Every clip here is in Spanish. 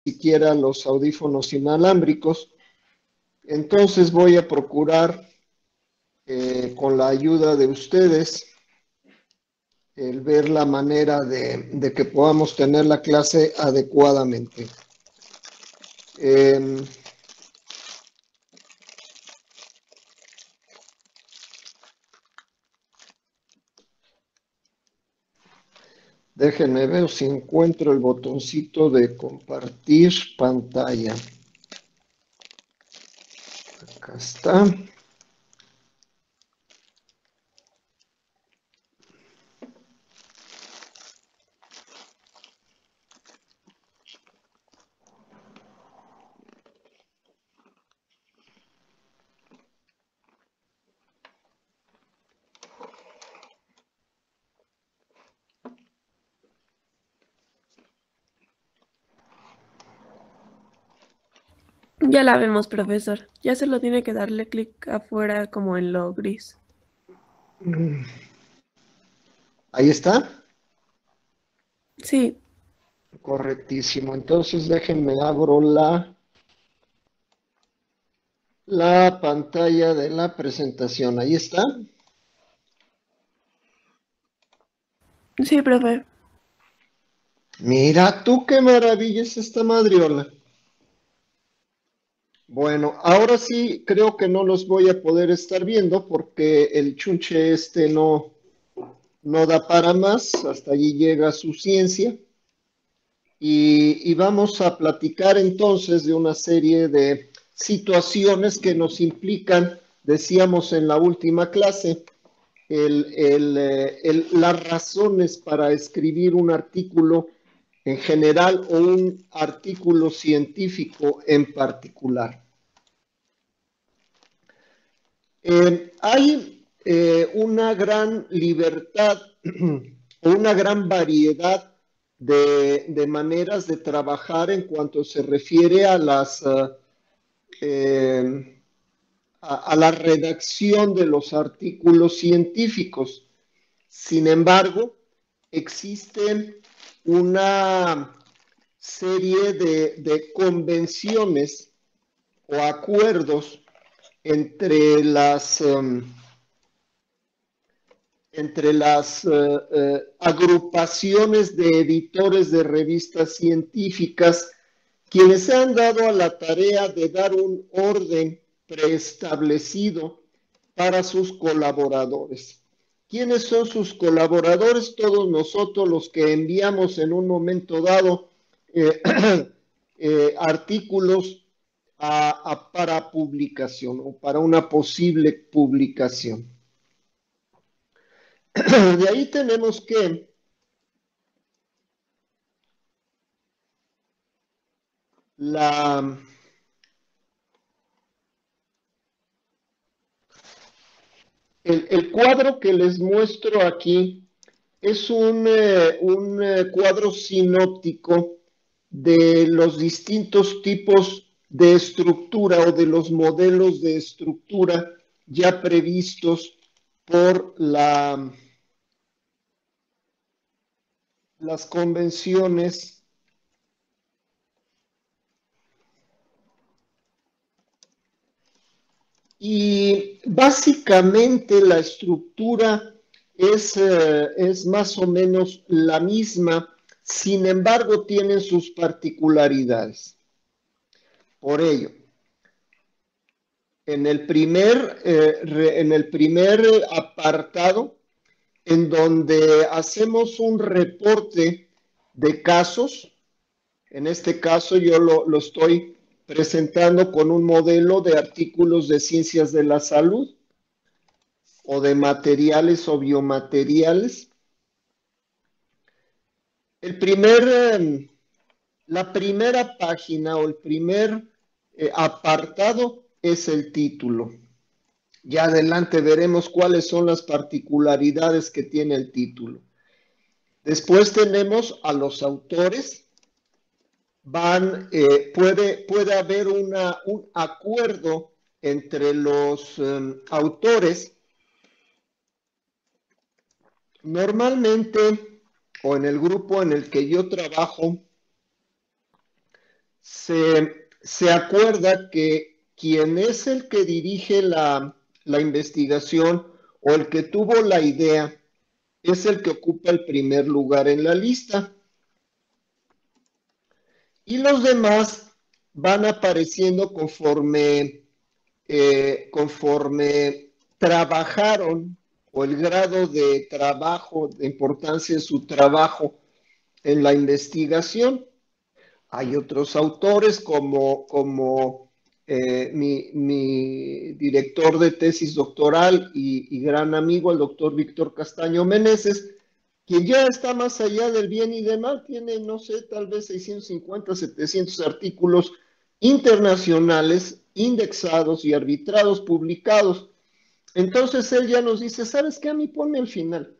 siquiera los audífonos inalámbricos. Entonces voy a procurar, con la ayuda de ustedes, el ver la manera de que podamos tener la clase adecuadamente. Eh, Déjenme ver si encuentro el botoncito de compartir pantalla. Acá está. Ya la vemos, profesor. Ya solo tiene que darle clic afuera como en lo gris. Ahí está. Sí, Correctísimo. Entonces déjenme abro la pantalla de la presentación. Ahí está. sí, profe. Mira tú qué maravilla es esta madriola. Bueno, ahora sí creo que no los voy a poder estar viendo porque el chunche este no da para más. Hasta allí llega su ciencia. Y vamos a platicar entonces de una serie de situaciones que nos implican, decíamos en la última clase, las razones para escribir un artículo en general o un artículo científico en particular. Hay una gran libertad o una gran variedad de maneras de trabajar en cuanto se refiere a eh, a la redacción de los artículos científicos. Sin embargo, existen una serie de convenciones o acuerdos entre las agrupaciones de editores de revistas científicas, quienes se han dado a la tarea de dar un orden preestablecido para sus colaboradores. ¿Quiénes son sus colaboradores? Todos nosotros los que enviamos en un momento dado eh, artículos para publicación o para una posible publicación. De ahí tenemos que la, el cuadro que les muestro aquí es un cuadro sinóptico de los distintos tipos de estructura o de los modelos de estructura ya previstos por las convenciones y básicamente la estructura es más o menos la misma, sin embargo tienen sus particularidades. Por ello, en el primer apartado, en donde hacemos un reporte de casos, en este caso yo lo estoy presentando con un modelo de artículos de ciencias de la salud o de materiales o biomateriales. El primer, la primera página o el primer apartado es el título. Ya adelante veremos cuáles son las particularidades que tiene el título. Después tenemos a los autores. Puede haber un acuerdo entre los autores. Normalmente, o en el grupo en el que yo trabajo, se acuerda que quien es el que dirige la investigación o el que tuvo la idea es el que ocupa el primer lugar en la lista. Y los demás van apareciendo conforme trabajaron o el grado de trabajo, de importancia de su trabajo en la investigación. Hay otros autores como mi director de tesis doctoral y gran amigo, el doctor Víctor Castaño Meneses, quien ya está más allá del bien y del mal, tiene, no sé, tal vez 650, 700 artículos internacionales indexados y arbitrados, publicados. Entonces él ya nos dice, ¿sabes qué? A mí ponme al final.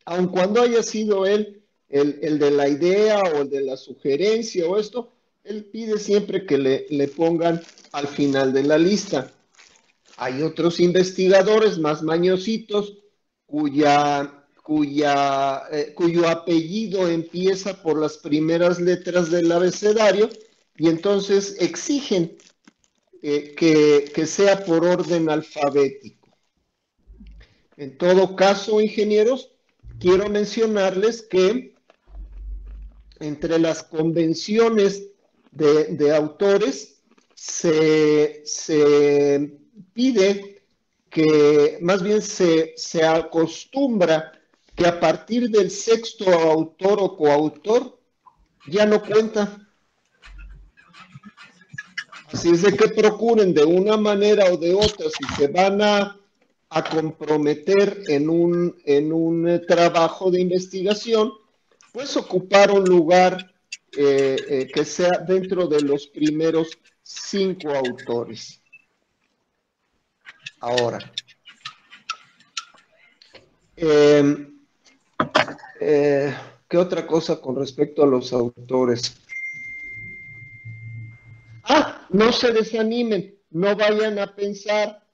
Aun cuando haya sido él el de la idea o el de la sugerencia o esto, él pide siempre que le pongan al final de la lista. Hay otros investigadores más mañositos cuyo apellido empieza por las primeras letras del abecedario y entonces exigen que sea por orden alfabético. En todo caso, ingenieros, quiero mencionarles que entre las convenciones de autores se pide que más bien se acostumbra que a partir del sexto autor o coautor ya no cuenta. Así es de que procuren de una manera o de otra, si se van a comprometer en un trabajo de investigación, pues ocupar un lugar que sea dentro de los primeros 5 autores. Ahora, ¿qué otra cosa con respecto a los autores? No se desanimen, no vayan a pensar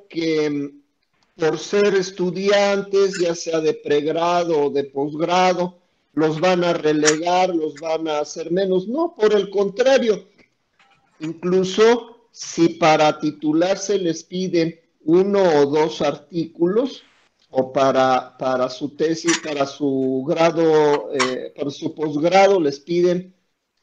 que por ser estudiantes, ya sea de pregrado o de posgrado, los van a relegar, los van a hacer menos. No, por el contrario, incluso si para titularse les piden 1 o 2 artículos, o para su tesis, para su grado, para su posgrado les piden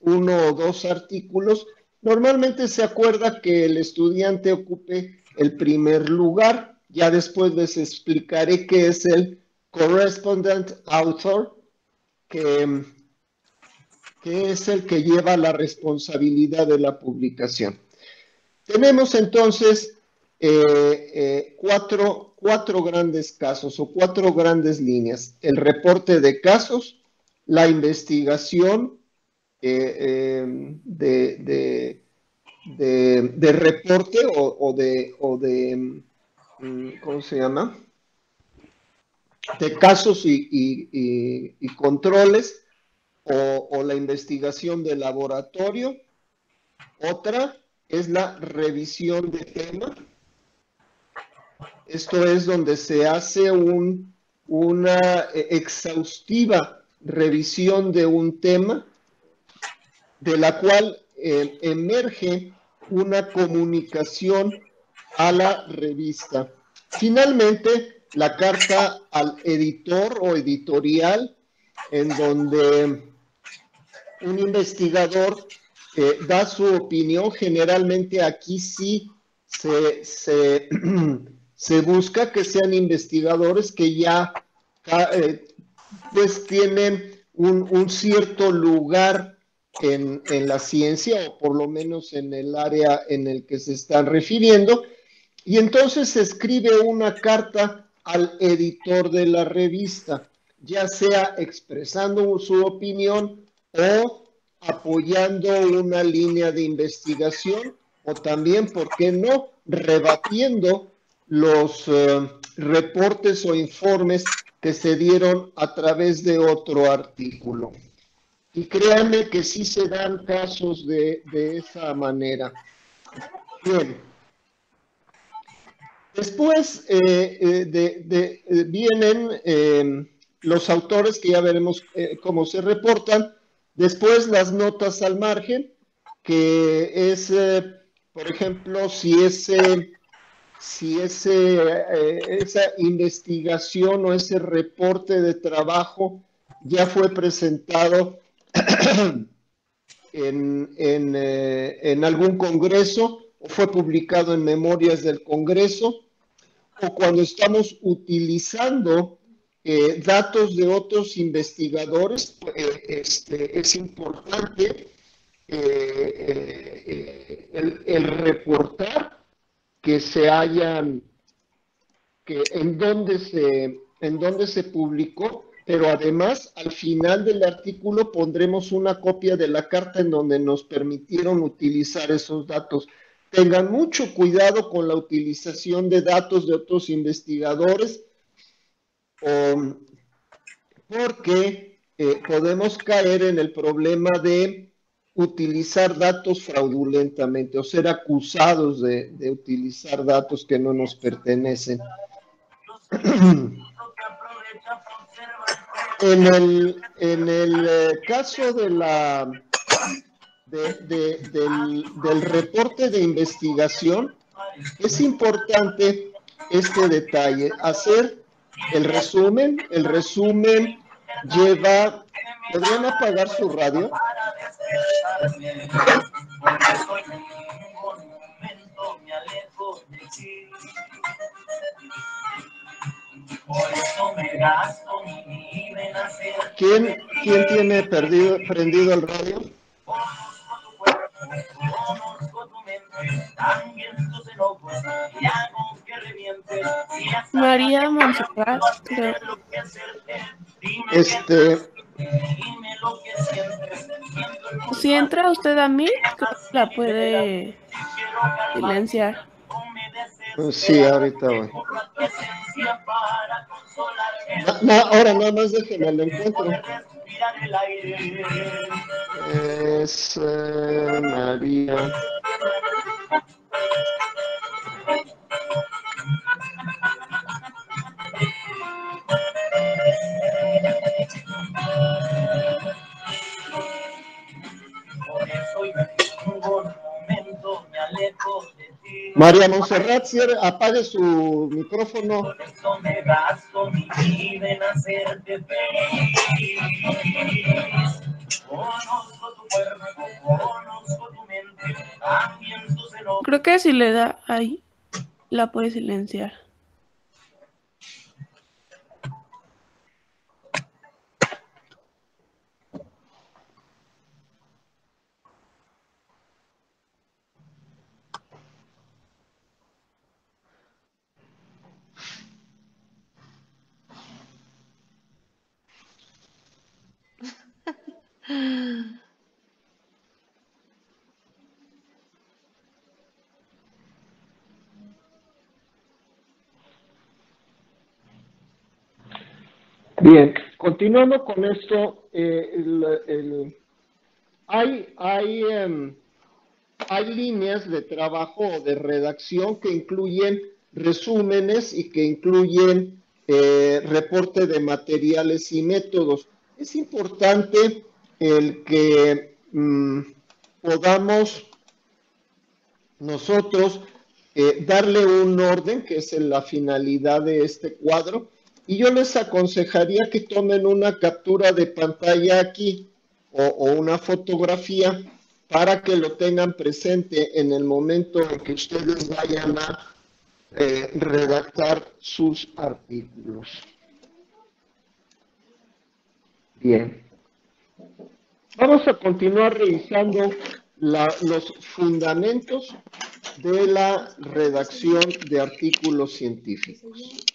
1 o 2 artículos, normalmente se acuerda que el estudiante ocupe el primer lugar. Ya después les explicaré qué es el correspondent author, que es el que lleva la responsabilidad de la publicación. Tenemos entonces cuatro grandes casos o 4 grandes líneas. El reporte de casos, la investigación de reporte o de ¿cómo se llama? De casos y controles o la investigación de laboratorio. Otra es la revisión de tema. Esto es donde se hace una exhaustiva revisión de un tema, de la cual emerge una comunicación a la revista. Finalmente, la carta al editor o editorial, en donde un investigador da su opinión. Generalmente aquí sí se busca que sean investigadores que ya pues tienen un cierto lugar en la ciencia, o por lo menos en el área en el que se están refiriendo, y entonces se escribe una carta al editor de la revista, ya sea expresando su opinión o apoyando una línea de investigación, o también, ¿por qué no?, rebatiendo los reportes o informes que se dieron a través de otro artículo. Y créanme que sí se dan casos de esa manera. Bien. Después vienen los autores, que ya veremos cómo se reportan. Después las notas al margen, que es, por ejemplo, si esa investigación o ese reporte de trabajo ya fue presentado en algún congreso o fue publicado en memorias del Congreso, o cuando estamos utilizando datos de otros investigadores, es importante el reportar que se hayan, que en dónde se publicó, pero además al final del artículo pondremos una copia de la carta en donde nos permitieron utilizar esos datos. Tengan mucho cuidado con la utilización de datos de otros investigadores, porque podemos caer en el problema de utilizar datos fraudulentamente o ser acusados de utilizar datos que no nos pertenecen. En el caso del reporte de investigación, es importante este detalle, hacer el resumen. El resumen lleva... ¿Podrían apagar su radio? ¿Quién tiene prendido el radio? María Montserrat, creo. Si entra usted a mí, creo que la puede silenciar. Sí, ahorita voy. Ahora nada más déjenme lo encuentro. Es María. María Montserrat, apague su micrófono. Creo que si le da ahí, la puede silenciar. Bien, continuando con esto, hay líneas de trabajo o de redacción que incluyen resúmenes y que incluyen reporte de materiales y métodos. Es importante el que podamos nosotros darle un orden, que es la finalidad de este cuadro, y yo les aconsejaría que tomen una captura de pantalla aquí o una fotografía para que lo tengan presente en el momento en que ustedes vayan a redactar sus artículos. Bien. Vamos a continuar revisando los fundamentos de la redacción de artículos científicos.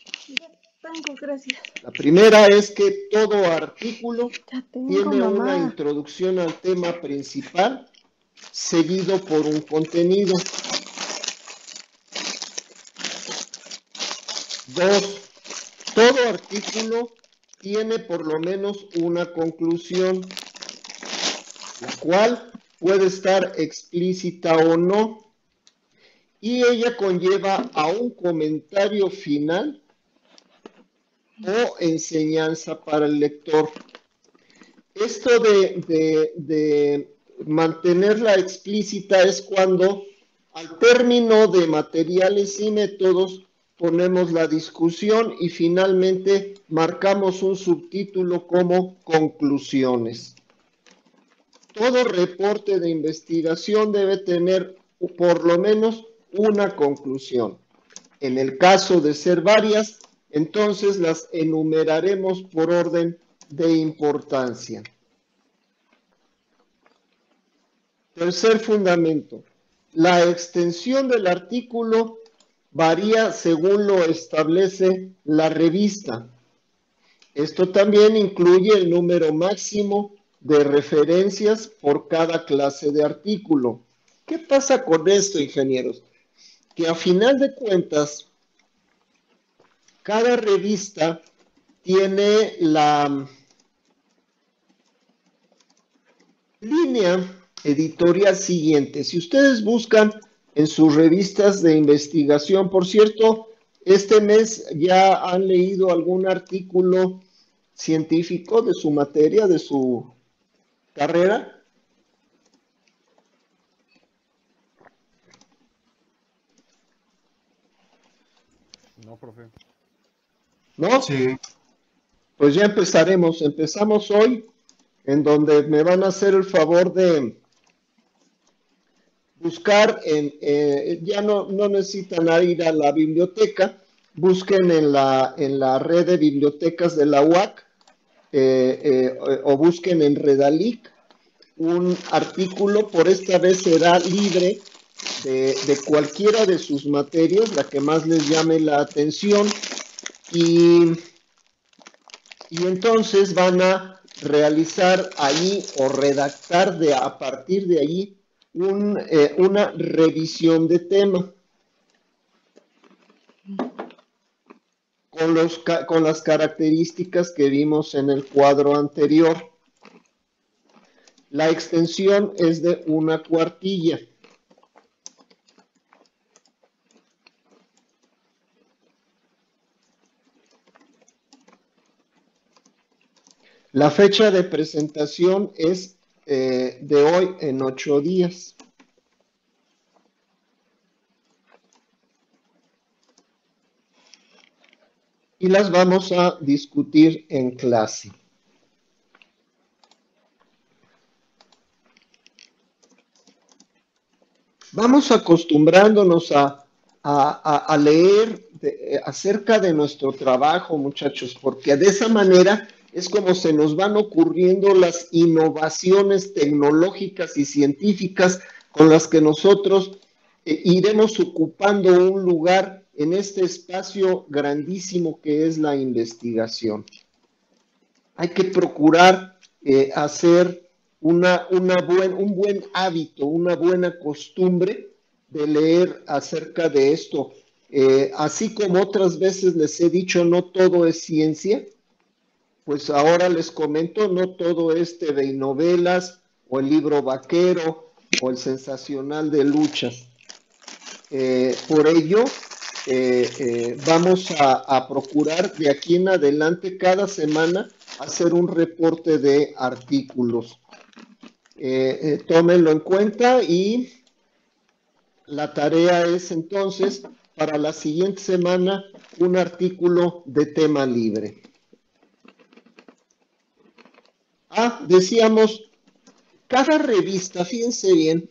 Gracias. La primera es que todo artículo tiene una introducción al tema principal, seguido por un contenido. 2. Todo artículo tiene por lo menos una conclusión, la cual puede estar explícita o no, y ella conlleva a un comentario final o enseñanza para el lector. Esto de mantenerla explícita es cuando al término de materiales y métodos ponemos la discusión y finalmente marcamos un subtítulo como conclusiones. Todo reporte de investigación debe tener por lo menos una conclusión. En el caso de ser varias, entonces las enumeraremos por orden de importancia. Tercer fundamento. La extensión del artículo varía según lo establece la revista. Esto también incluye el número máximo de referencias por cada clase de artículo. ¿Qué pasa con esto, ingenieros? Que a final de cuentas, cada revista tiene la línea editorial siguiente. Si ustedes buscan en sus revistas de investigación, por cierto, este mes ya han leído algún artículo científico de su materia, de su carrera. No, profe. ¿No? Sí. Pues ya empezaremos. Empezamos hoy, en donde me van a hacer el favor de buscar ya no necesitan ir a la biblioteca, busquen en la red de bibliotecas de la UAC o busquen en Redalic un artículo, por esta vez será libre de cualquiera de sus materias, la que más les llame la atención, y entonces van a realizar ahí o redactar a partir de allí una revisión de tema con las características que vimos en el cuadro anterior. La extensión es de 1 cuartilla. La fecha de presentación es de hoy en 8 días. Y las vamos a discutir en clase. Vamos acostumbrándonos a leer acerca de nuestro trabajo, muchachos, porque de esa manera es como se nos van ocurriendo las innovaciones tecnológicas y científicas con las que nosotros iremos ocupando un lugar en este espacio grandísimo que es la investigación. Hay que procurar hacer un buen hábito, una buena costumbre de leer acerca de esto. Así como otras veces les he dicho, no todo es ciencia, pues ahora les comento, no todo es TV y novelas, o el libro vaquero, o el sensacional de luchas. Por ello, vamos a procurar de aquí en adelante cada semana hacer un reporte de artículos. Tómenlo en cuenta y la tarea es entonces para la siguiente semana un artículo de tema libre. Decíamos, cada revista, fíjense bien,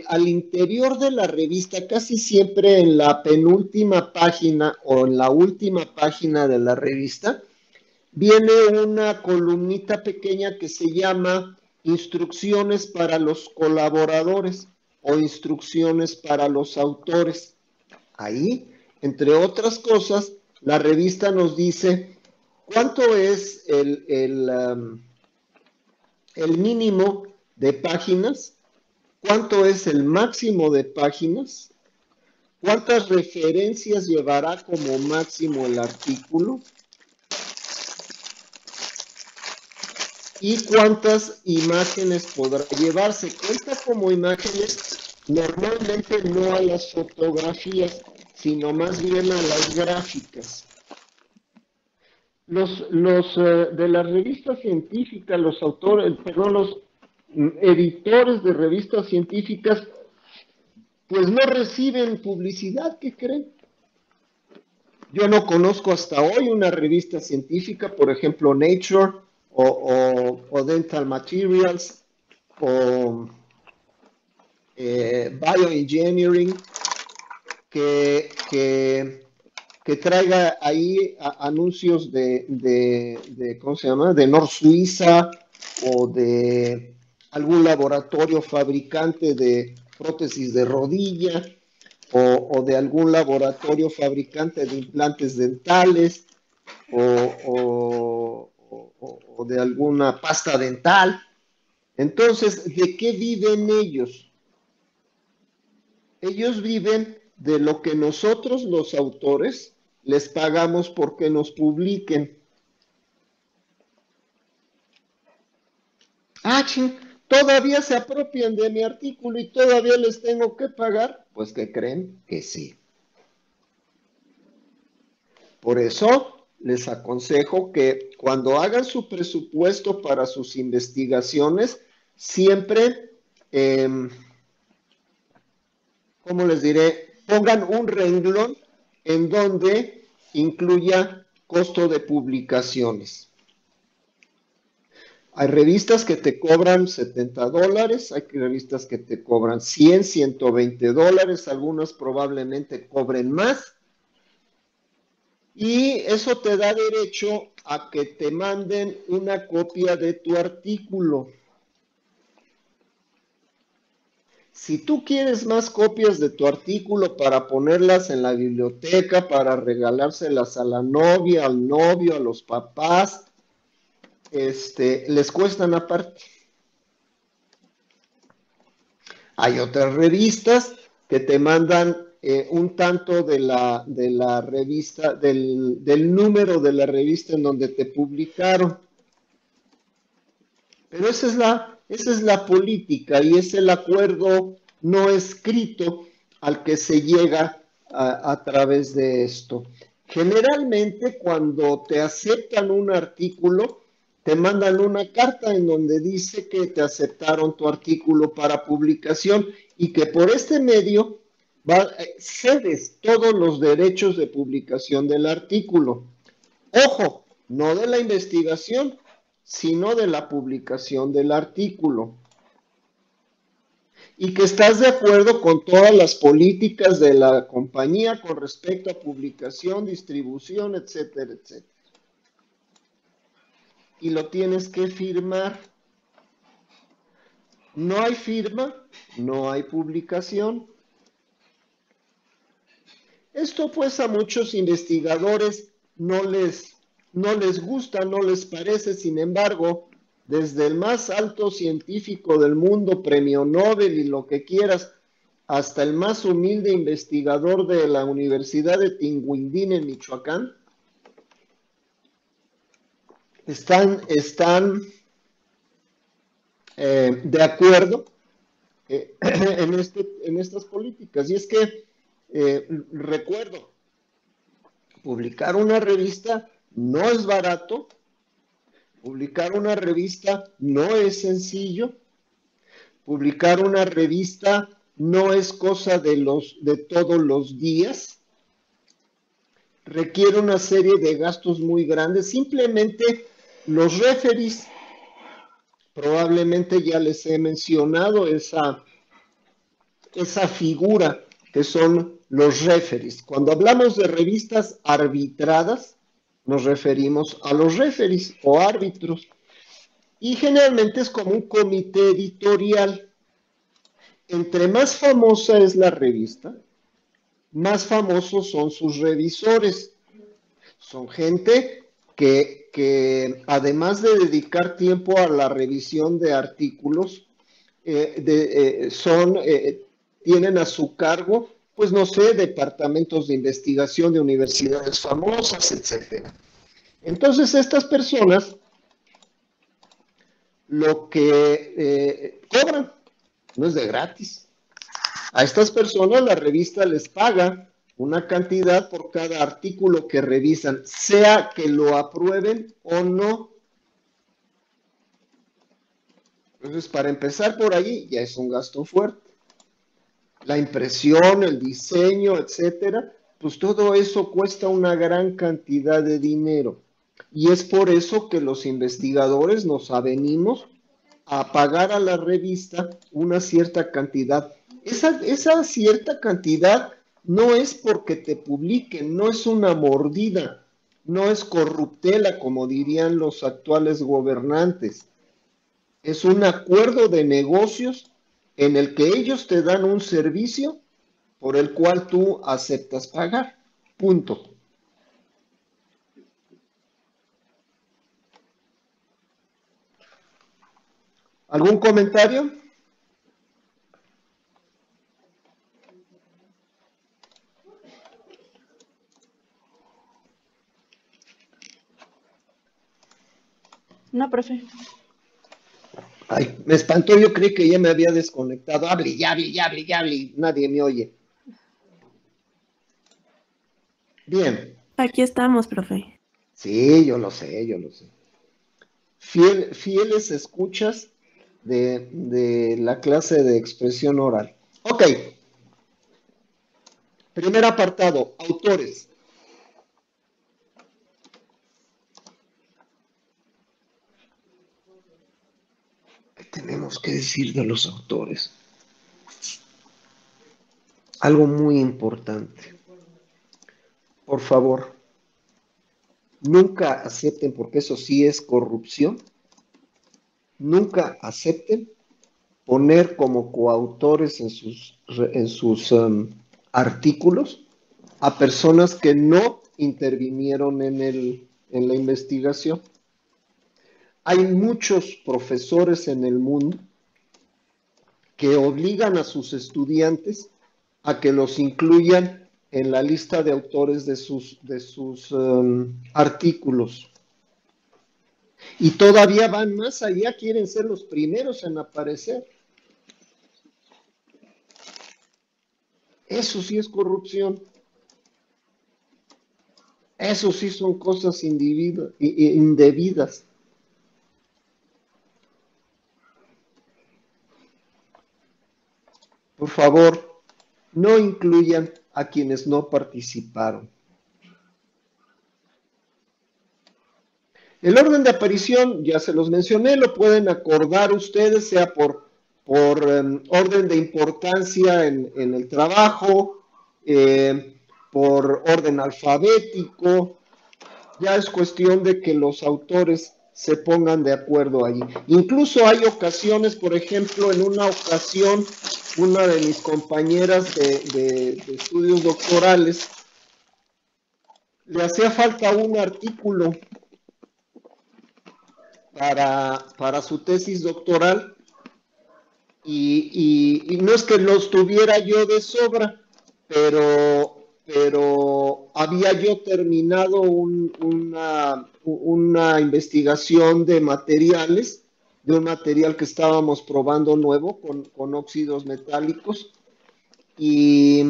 al interior de la revista, casi siempre en la penúltima página o en la última página de la revista, viene una columnita pequeña que se llama Instrucciones para los colaboradores o Instrucciones para los autores. Ahí, entre otras cosas, la revista nos dice cuánto es el mínimo de páginas, cuánto es el máximo de páginas, cuántas referencias llevará como máximo el artículo y cuántas imágenes podrá llevarse. Cuenta como imágenes normalmente no a las fotografías, sino más bien a las gráficas. los de las revistas científicas, los autores, perdón, los editores de revistas científicas, pues no reciben publicidad, ¿qué creen? Yo no conozco hasta hoy una revista científica, por ejemplo, Nature o Dental Materials o Bioengineering, que traiga ahí anuncios ¿cómo se llama? De Nor Suiza o de algún laboratorio fabricante de prótesis de rodilla o de algún laboratorio fabricante de implantes dentales o de alguna pasta dental. Entonces, ¿de qué viven ellos? Ellos viven de lo que nosotros los autores les pagamos porque nos publiquen. ¿Todavía se apropian de mi artículo y todavía les tengo que pagar? Pues que creen que sí. Por eso les aconsejo que cuando hagan su presupuesto para sus investigaciones, siempre, ¿cómo les diré? Pongan un renglón en donde incluya costo de publicaciones. Hay revistas que te cobran $70, hay revistas que te cobran $100, $120, algunas probablemente cobren más. Y eso te da derecho a que te manden una copia de tu artículo. Si tú quieres más copias de tu artículo para ponerlas en la biblioteca, para regalárselas a la novia, al novio, a los papás, les cuestan aparte. Hay otras revistas que te mandan un tanto de la revista, del número de la revista en donde te publicaron. Pero esa es la política y es el acuerdo no escrito al que se llega a través de esto. Generalmente cuando te aceptan un artículo, te mandan una carta en donde dice que te aceptaron tu artículo para publicación y que por este medio cedes todos los derechos de publicación del artículo. Ojo, no de la investigación, sino de la publicación del artículo. Y que estás de acuerdo con todas las políticas de la compañía con respecto a publicación, distribución, etcétera, etcétera. Y lo tienes que firmar. No hay firma, no hay publicación. Esto pues a muchos investigadores no les gusta, no les parece. Sin embargo, desde el más alto científico del mundo, premio Nobel y lo que quieras, hasta el más humilde investigador de la Universidad de Tinguindín en Michoacán, están de acuerdo en estas políticas. Y es que, recuerdo, publicar una revista no es barato, publicar una revista no es sencillo, publicar una revista no es cosa de todos los días, requiere una serie de gastos muy grandes. Simplemente los referees, probablemente ya les he mencionado esa figura que son los referees. Cuando hablamos de revistas arbitradas, nos referimos a los referees o árbitros. Y generalmente es como un comité editorial. Entre más famosa es la revista, más famosos son sus revisores. Son gente que además de dedicar tiempo a la revisión de artículos, tienen a su cargo, pues no sé, departamentos de investigación de universidades famosas, etc. Entonces estas personas lo que cobran no es de gratis. A estas personas la revista les paga una cantidad por cada artículo que revisan, sea que lo aprueben o no. Entonces, para empezar por ahí, ya es un gasto fuerte. La impresión, el diseño, etcétera, pues todo eso cuesta una gran cantidad de dinero. Y es por eso que los investigadores nos avenimos a pagar a la revista una cierta cantidad. Esa cierta cantidad no es porque te publiquen, no es una mordida, no es corruptela, como dirían los actuales gobernantes. Es un acuerdo de negocios en el que ellos te dan un servicio por el cual tú aceptas pagar. Punto. ¿Algún comentario? No, profe. Ay, me espantó, yo creí que ya me había desconectado. Hable, y hable, y hable, y hable, y nadie me oye. Bien. Aquí estamos, profe. Sí, yo lo sé, yo lo sé. Fieles escuchas de la clase de expresión oral. Ok. Primer apartado, autores. ¿Qué tenemos que decir de los autores? Algo muy importante. Por favor, nunca acepten, porque eso sí es corrupción, nunca acepten poner como coautores en sus artículos a personas que no intervinieron en la investigación. Hay muchos profesores en el mundo que obligan a sus estudiantes a que los incluyan en la lista de autores de sus artículos. Y todavía van más allá, quieren ser los primeros en aparecer. Eso sí es corrupción. Eso sí son cosas indebidas. Por favor, no incluyan a quienes no participaron. El orden de aparición, ya se los mencioné, lo pueden acordar ustedes, sea por orden de importancia en el trabajo, por orden alfabético. Ya es cuestión de que los autores se pongan de acuerdo allí. Incluso hay ocasiones, por ejemplo, en una ocasión, una de mis compañeras de estudios doctorales, le hacía falta un artículo para su tesis doctoral y no es que los tuviera yo de sobra, pero había yo terminado una investigación de materiales, de un material que estábamos probando nuevo con óxidos metálicos y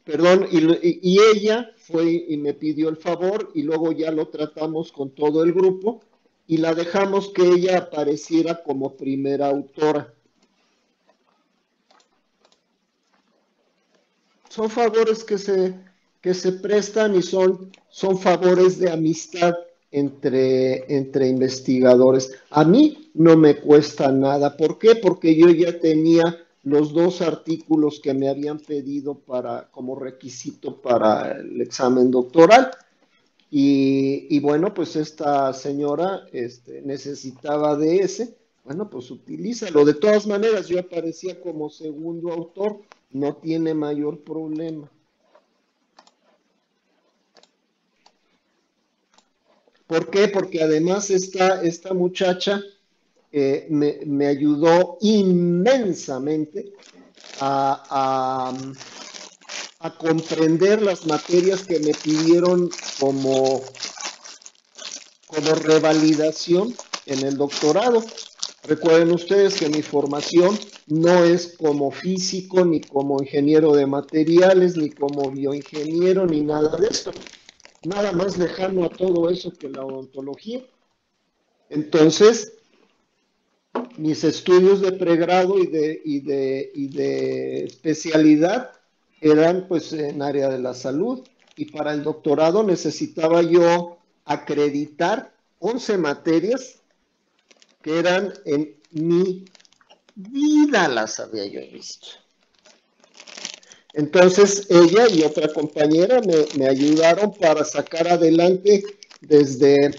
ella fue y me pidió el favor y luego ya lo tratamos con todo el grupo y la dejamos que ella apareciera como primera autora. Son favores que se prestan y son favores de amistad entre investigadores. A mí no me cuesta nada. ¿Por qué? Porque yo ya tenía los 2 artículos que me habían pedido como requisito para el examen doctoral. Y bueno, pues esta señora necesitaba de ese. Bueno, pues utilízalo. De todas maneras, yo aparecía como segundo autor. No tiene mayor problema. ¿Por qué? Porque además esta muchacha me ayudó inmensamente a comprender las materias que me pidieron como revalidación en el doctorado. Recuerden ustedes que mi formación no es como físico, ni como ingeniero de materiales, ni como bioingeniero, ni nada de esto. Nada más lejano a todo eso que la odontología. Entonces, mis estudios de pregrado y de especialidad eran pues en área de la salud, y para el doctorado necesitaba yo acreditar 11 materias que eran en mi vida las había yo visto. Entonces ella y otra compañera me ayudaron para sacar adelante desde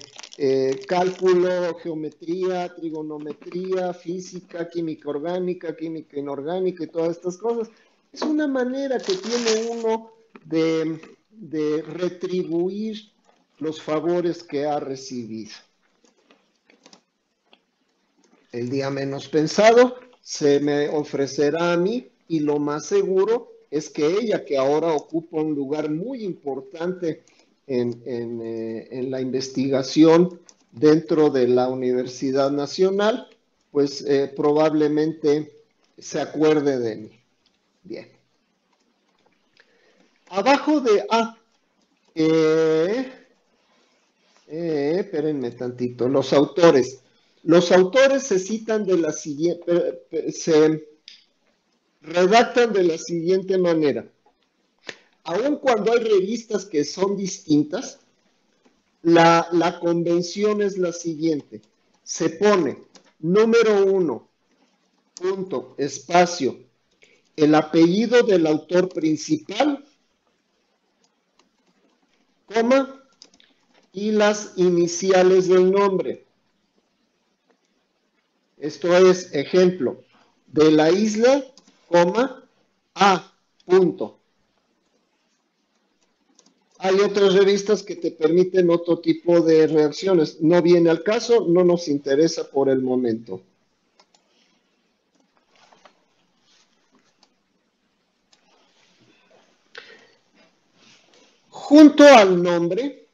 cálculo, geometría, trigonometría, física, química orgánica, química inorgánica y todas estas cosas. Es una manera que tiene uno de retribuir los favores que ha recibido. El día menos pensado se me ofrecerá a mí, y lo más seguro es que ella, que ahora ocupa un lugar muy importante en la investigación dentro de la Universidad Nacional, pues probablemente se acuerde de mí. Bien. Abajo de A, espérenme tantito, los autores. Los autores se citan de la siguiente, se redactan de la siguiente manera. Aun cuando hay revistas que son distintas, la convención es la siguiente. Se pone número 1, punto, espacio, el apellido del autor principal, coma, y las iniciales del nombre. Esto es, ejemplo, de la isla, coma, A, punto. Hay otras revistas que te permiten otro tipo de reacciones. No viene al caso, no nos interesa por el momento. Junto al nombre,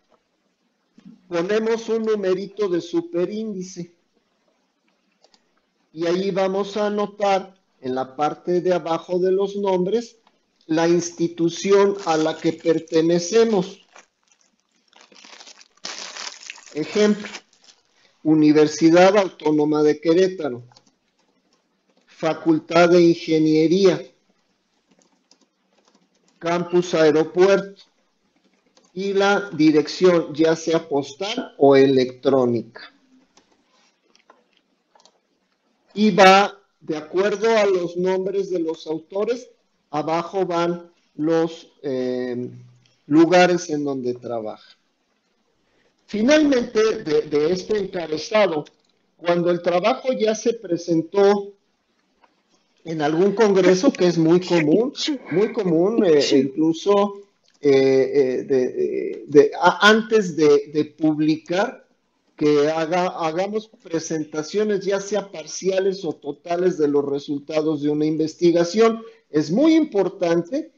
ponemos un numerito de superíndice. Y ahí vamos a anotar en la parte de abajo de los nombres la institución a la que pertenecemos. Ejemplo, Universidad Autónoma de Querétaro, Facultad de Ingeniería, Campus Aeropuerto, y la dirección ya sea postal o electrónica. Y va, de acuerdo a los nombres de los autores, abajo van los lugares en donde trabaja. Finalmente, de este encabezado, cuando el trabajo ya se presentó en algún congreso, que es muy común, incluso antes de publicar, que hagamos presentaciones ya sea parciales o totales de los resultados de una investigación. Es muy importante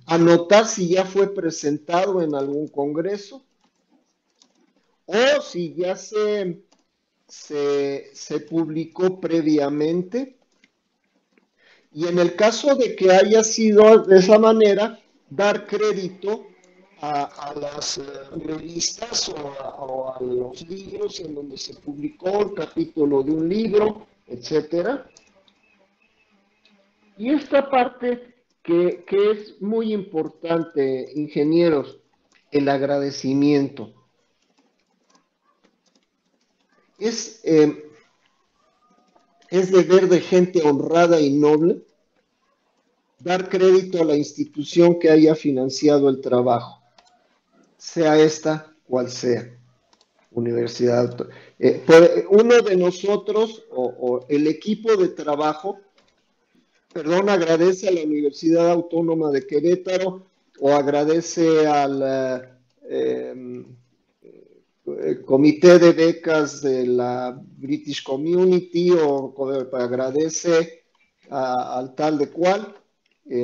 anotar si ya fue presentado en algún congreso o si ya se publicó previamente. Y en el caso de que haya sido de esa manera, dar crédito a las revistas o a los libros en donde se publicó el capítulo de un libro, etcétera. Y esta parte que es muy importante, ingenieros, el agradecimiento. Es deber de gente honrada y noble dar crédito a la institución que haya financiado el trabajo, sea esta cual sea, universidad. Uno de nosotros o el equipo de trabajo, agradece a la Universidad Autónoma de Querétaro o agradece al comité de becas de la British Community o agradece al tal de cual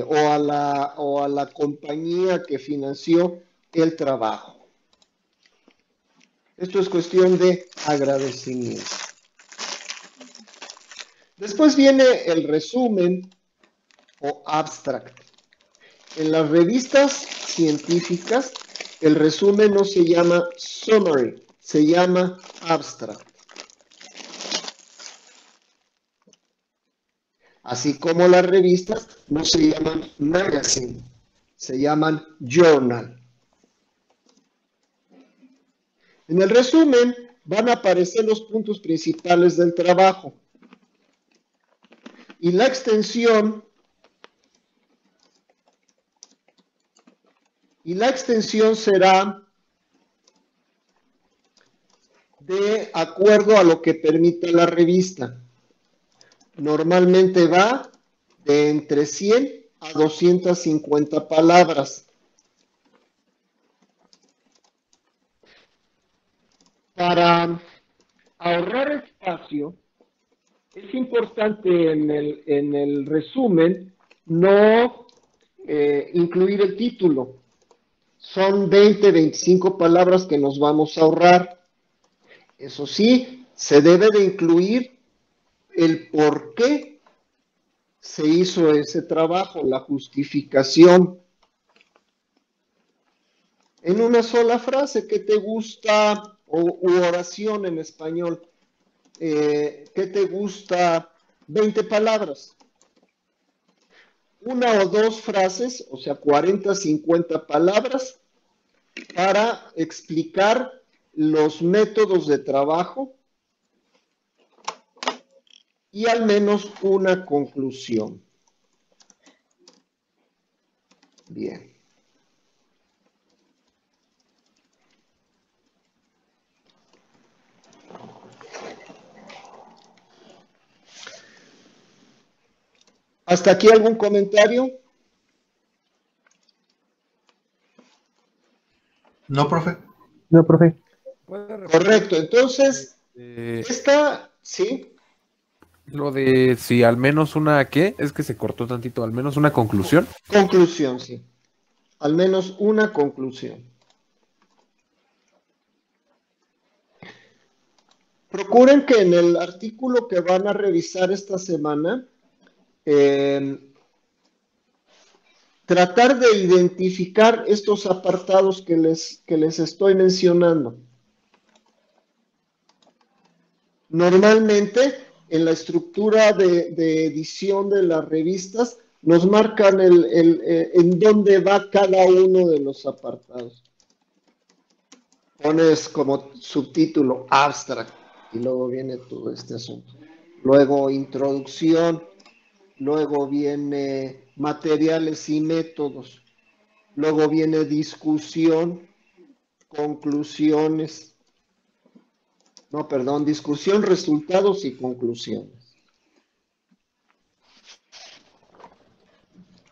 o a la compañía que financió el trabajo. Esto es cuestión de agradecimiento. Después viene el resumen o abstract. En las revistas científicas, el resumen no se llama summary, se llama abstract. Así como las revistas no se llaman magazine, se llaman journal. En el resumen van a aparecer los puntos principales del trabajo. Y la extensión será de acuerdo a lo que permite la revista. Normalmente va de entre 100 a 250 palabras. Para ahorrar espacio, es importante en el resumen no incluir el título. Son 20, 25 palabras que nos vamos a ahorrar. Eso sí, se debe de incluir el por qué se hizo ese trabajo, la justificación. En una sola frase, ¿qué te gusta? U oración en español. ¿Qué te gusta? 20 palabras. Una o dos frases, o sea, 40, 50 palabras, para explicar los métodos de trabajo y al menos una conclusión. Bien. ¿Hasta aquí algún comentario? No, profe. No, profe. Correcto, entonces, esta, sí. Lo de si al menos una, ¿qué? Es que se cortó tantito, al menos una conclusión. Conclusión, sí. Al menos una conclusión. Procuren que en el artículo que van a revisar esta semana, tratar de identificar estos apartados que les estoy mencionando. Normalmente, en la estructura de edición de las revistas, nos marcan en dónde va cada uno de los apartados. Pones como subtítulo abstract y luego viene todo este asunto. Luego introducción, luego viene materiales y métodos, luego viene discusión, conclusiones. No, perdón, discusión, resultados y conclusiones.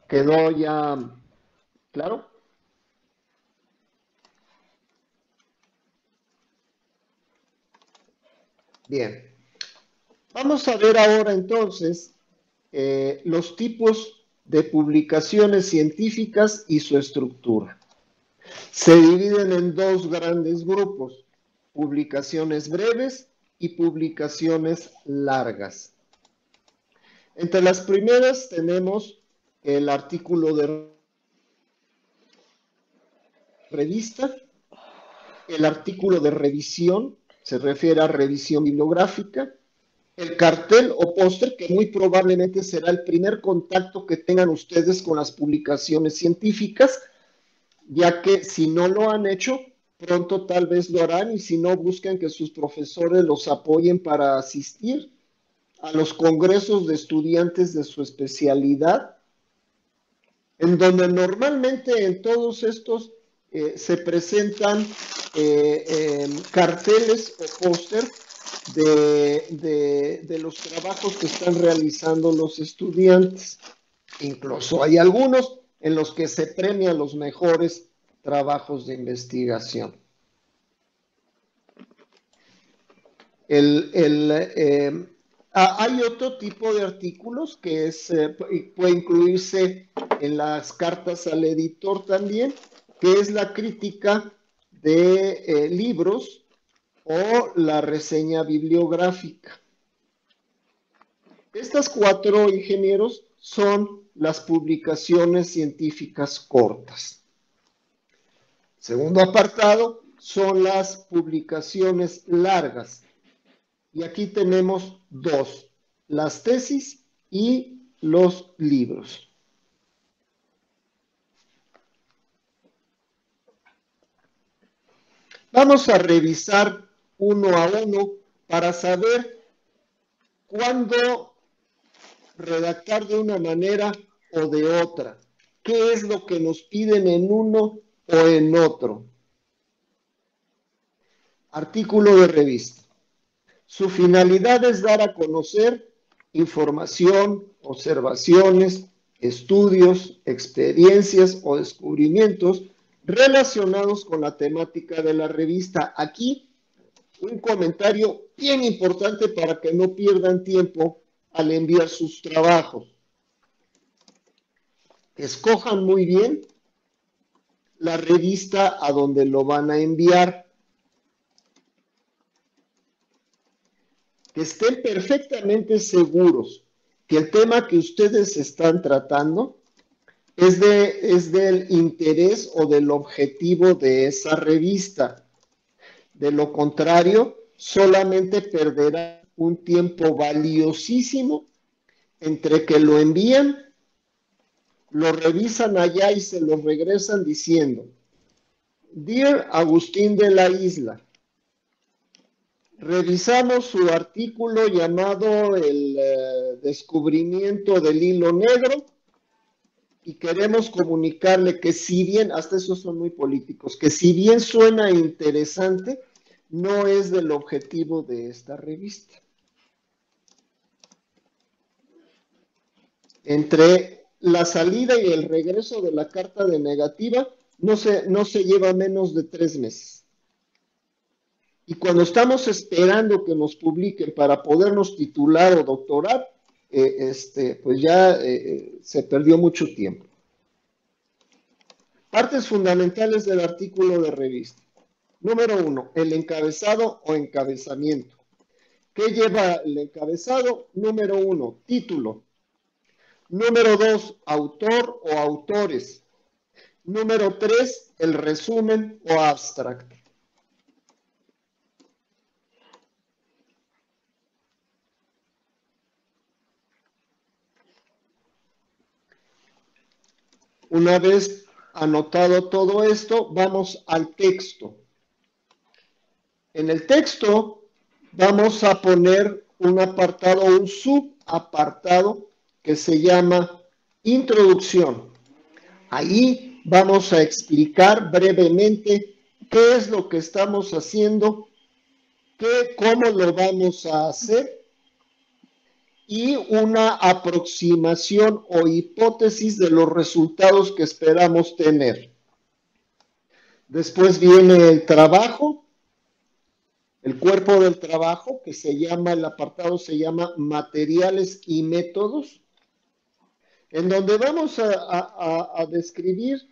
¿Quedó ya claro? Bien. Vamos a ver ahora entonces los tipos de publicaciones científicas y su estructura. Se dividen en dos grandes grupos, publicaciones breves y publicaciones largas. Entre las primeras tenemos el artículo de revista, el artículo de revisión, se refiere a revisión bibliográfica, el cartel o póster, que muy probablemente será el primer contacto que tengan ustedes con las publicaciones científicas, ya que si no lo han hecho, pronto tal vez lo harán, y si no, busquen que sus profesores los apoyen para asistir a los congresos de estudiantes de su especialidad, en donde normalmente en todos estos se presentan carteles o póster de los trabajos que están realizando los estudiantes. Incluso hay algunos en los que se premian los mejores trabajos de investigación. Hay otro tipo de artículos que puede incluirse en las cartas al editor también, que es la crítica de libros o la reseña bibliográfica. Estas 4, ingenieros, son las publicaciones científicas cortas. Segundo apartado son las publicaciones largas. Y aquí tenemos 2, las tesis y los libros. Vamos a revisar uno a uno para saber cuándo redactar de una manera o de otra. ¿Qué es lo que nos piden en uno o en otro? Artículo de revista. Su finalidad es dar a conocer información, observaciones, estudios, experiencias o descubrimientos relacionados con la temática de la revista. Aquí, un comentario bien importante para que no pierdan tiempo al enviar sus trabajos. Escojan muy bien la revista a donde lo van a enviar. Que estén perfectamente seguros que el tema que ustedes están tratando es del interés o del objetivo de esa revista. De lo contrario, solamente perderán un tiempo valiosísimo entre que lo envían, lo revisan allá y se lo regresan diciendo: Dear Agustín de la Isla, revisamos su artículo llamado El descubrimiento del hilo negro y queremos comunicarle que si bien, hasta esos son muy políticos, que si bien suena interesante, no es del objetivo de esta revista. Entre la salida y el regreso de la carta de negativa no se lleva menos de 3 meses. Y cuando estamos esperando que nos publiquen para podernos titular o doctorar, pues ya se perdió mucho tiempo. Partes fundamentales del artículo de revista. Número 1, el encabezado o encabezamiento. ¿Qué lleva el encabezado? Número 1, título. Número 2, autor o autores. Número 3, el resumen o abstract. Una vez anotado todo esto, vamos al texto. En el texto vamos a poner un apartado, un subapartado que se llama Introducción. Ahí vamos a explicar brevemente qué es lo que estamos haciendo, cómo lo vamos a hacer y una aproximación o hipótesis de los resultados que esperamos tener. Después viene el trabajo, el cuerpo del trabajo, que se llama, el apartado se llama materiales y métodos, en donde vamos a describir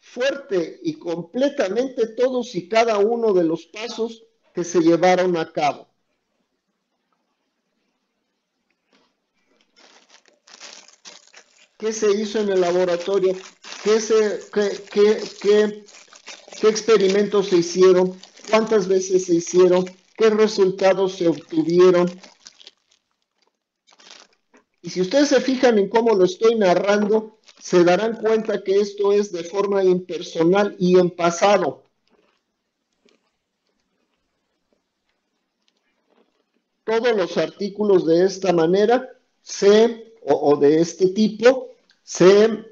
fuerte y completamente todos y cada uno de los pasos que se llevaron a cabo. ¿Qué se hizo en el laboratorio? ¿Qué experimentos se hicieron? ¿Cuántas veces se hicieron? ¿Qué resultados se obtuvieron? Y si ustedes se fijan en cómo lo estoy narrando, se darán cuenta que esto es de forma impersonal y en pasado. Todos los artículos de esta manera o de este tipo se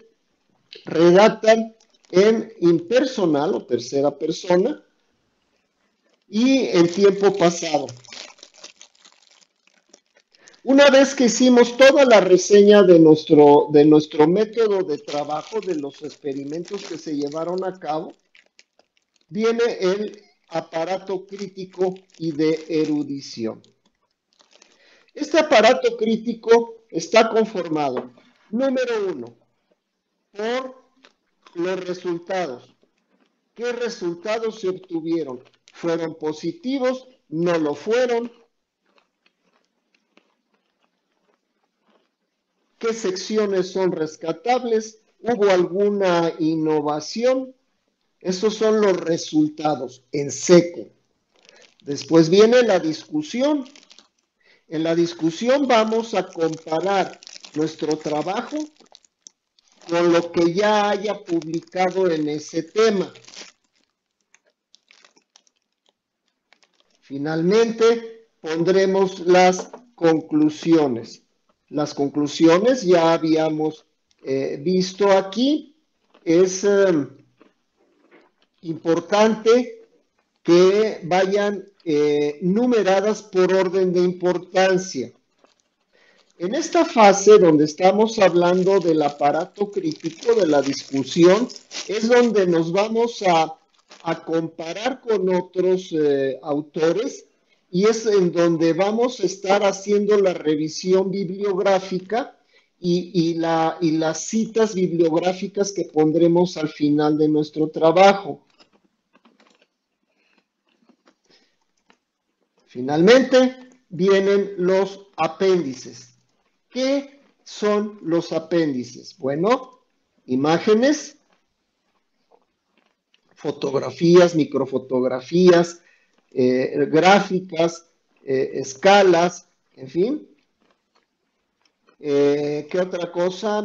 redactan en impersonal o tercera persona y en tiempo pasado. Una vez que hicimos toda la reseña de nuestro método de trabajo, de los experimentos que se llevaron a cabo, viene el aparato crítico y de erudición. Este aparato crítico está conformado, número 1, por los resultados. ¿Qué resultados se obtuvieron? ¿Fueron positivos? ¿No lo fueron? qué secciones son rescatables, hubo alguna innovación. Esos son los resultados en seco. Después viene la discusión. En la discusión vamos a comparar nuestro trabajo con lo que ya haya publicado en ese tema. Finalmente, pondremos las conclusiones. Las conclusiones ya habíamos visto aquí. Es importante que vayan numeradas por orden de importancia. En esta fase donde estamos hablando del aparato crítico, de la discusión, es donde nos vamos a comparar con otros autores y es en donde vamos a estar haciendo la revisión bibliográfica y las citas bibliográficas que pondremos al final de nuestro trabajo. Finalmente, vienen los apéndices. ¿Qué son los apéndices? Bueno, imágenes, fotografías, microfotografías, gráficas, escalas, en fin. ¿Qué otra cosa?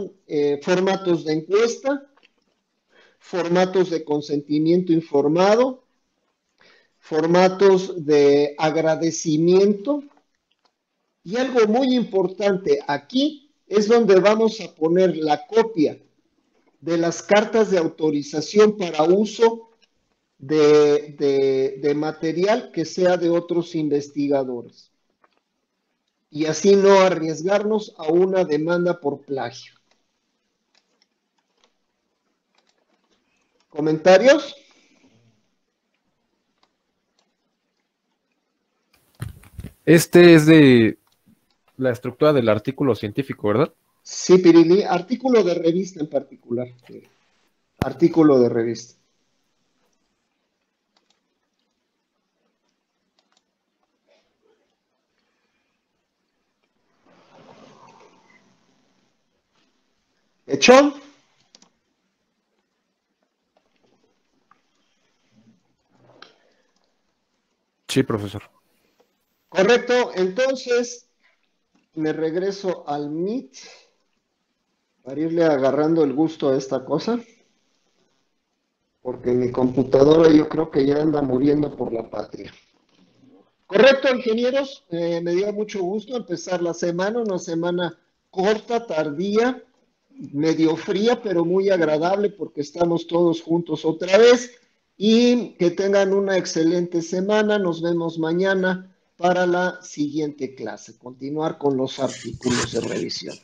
Formatos de encuesta, formatos de consentimiento informado, formatos de agradecimiento. Y algo muy importante aquí es donde vamos a poner la copia de las cartas de autorización para uso de material que sea de otros investigadores. Y así no arriesgarnos a una demanda por plagio. ¿Comentarios? Este es de la estructura del artículo científico, ¿verdad? Sí, Pirili. Artículo de revista en particular. Artículo de revista. ¿Hecho? Sí, profesor. Correcto. Entonces, me regreso al Meet para irle agarrando el gusto a esta cosa. Porque mi computadora yo creo que ya anda muriendo por la patria. Correcto, ingenieros. Me dio mucho gusto empezar la semana, una semana corta, tardía, medio fría, pero muy agradable porque estamos todos juntos otra vez. Y que tengan una excelente semana. Nos vemos mañana para la siguiente clase. Continuar con los artículos de revisión.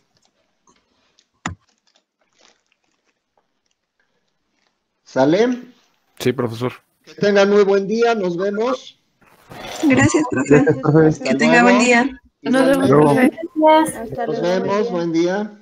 ¿Sale? Sí, profesor. Que tengan muy buen día. Nos vemos. Gracias, profe. Hasta Que tenga buen luego. día. Nos vemos, Igualmente. profe. Hasta Nos luego. vemos. Buen día.